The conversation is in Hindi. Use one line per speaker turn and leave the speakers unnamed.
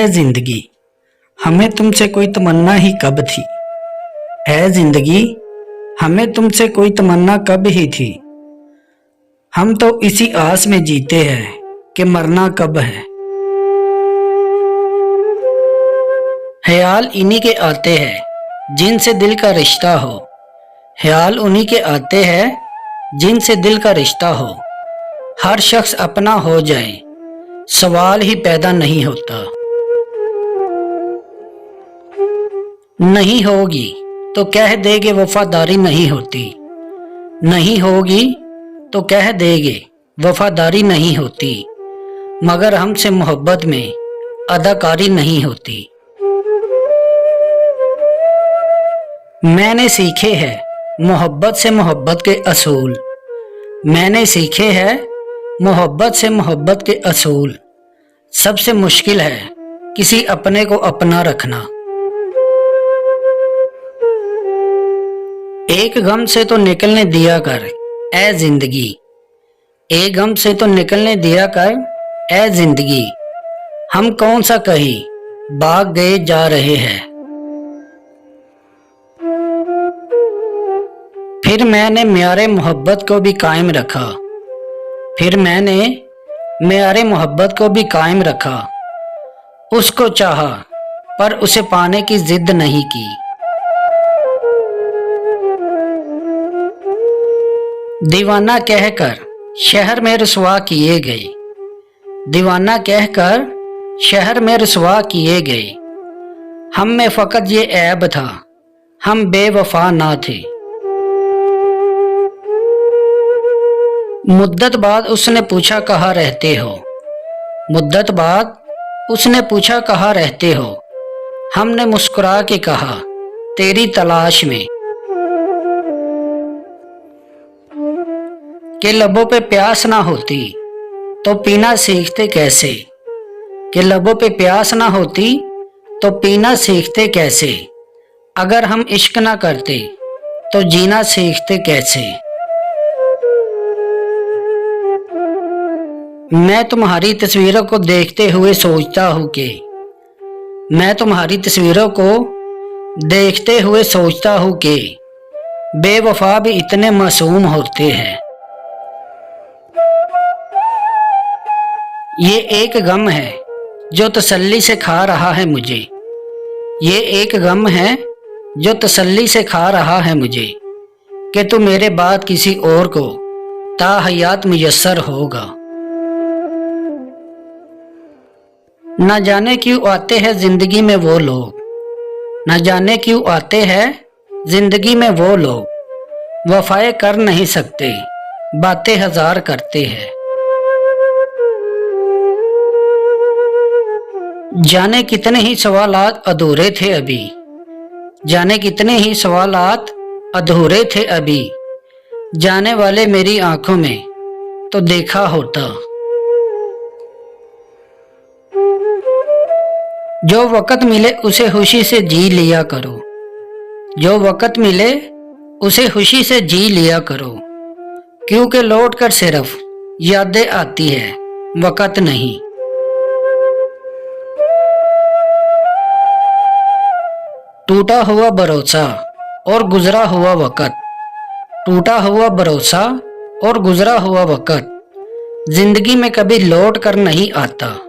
है जिंदगी, हमें तुमसे कोई तमन्ना ही कब थी। है जिंदगी, हमें तुमसे कोई तमन्ना कब ही थी। हम तो इसी आस में जीते हैं कि मरना कब है। ख्याल इन्हीं के आते हैं जिनसे दिल का रिश्ता हो। ख्याल उन्हीं के आते हैं जिनसे दिल का रिश्ता हो। हर शख्स अपना हो जाए, सवाल ही पैदा नहीं होता। नहीं होगी तो कह देगे वफादारी नहीं होती। नहीं होगी तो कह देगे वफादारी नहीं होती। मगर हमसे मोहब्बत में अदाकारी नहीं होती। मैंने सीखे हैं मोहब्बत से मोहब्बत के असूल। मैंने सीखे हैं मोहब्बत से मोहब्बत के असूल। सबसे मुश्किल है किसी अपने को अपना रखना। एक गम से तो निकलने दिया कर ए जिंदगी। एक गम से तो निकलने दिया कर ए जिंदगी। हम कौन सा कहीं भाग गए जा रहे हैं। फिर मैंने म्यारे मोहब्बत को भी कायम रखा। फिर मैंने म्यारे मोहब्बत को भी कायम रखा। उसको चाहा पर उसे पाने की जिद नहीं की। दीवाना कहकर शहर में रुसवा किए गए। दीवाना कहकर शहर में रुसवा किए गए। हम में फकत ये ऐब था, हम बेवफा ना थे। मुद्दत बाद उसने पूछा कहाँ रहते हो। मुद्दत बाद उसने पूछा कहाँ रहते हो। हमने मुस्कुरा के कहा तेरी तलाश में। कि लबों पे प्यास ना होती तो पीना सीखते कैसे। कि लबों पे प्यास ना होती तो पीना सीखते कैसे। अगर हम इश्क ना करते तो जीना सीखते कैसे। मैं तुम्हारी तस्वीरों को देखते हुए सोचता हूँ कि मैं तुम्हारी तस्वीरों को देखते हुए सोचता हूँ कि बेवफा भी इतने मासूम होते हैं। ये एक गम है जो तसल्ली से खा रहा है मुझे। ये एक गम है जो तसल्ली से खा रहा है मुझे कि तू मेरे बाद किसी और को ताहयात मुयस्सर होगा। न जाने क्यों आते हैं जिंदगी में वो लोग। न जाने क्यों आते हैं जिंदगी में वो लोग। वफाएं कर नहीं सकते, बातें हजार करते हैं। जाने कितने ही सवालात अधूरे थे अभी। जाने कितने ही सवालात अधूरे थे अभी। जाने वाले मेरी आंखों में तो देखा होता। जो वक़्त मिले उसे खुशी से जी लिया करो। जो वक़्त मिले उसे खुशी से जी लिया करो। क्योंकि लौट कर सिर्फ यादें आती है, वक़्त नहीं। टूटा हुआ भरोसा और गुजरा हुआ वक़्त। टूटा हुआ भरोसा और गुजरा हुआ वक़्त जिंदगी में कभी लौट कर नहीं आता।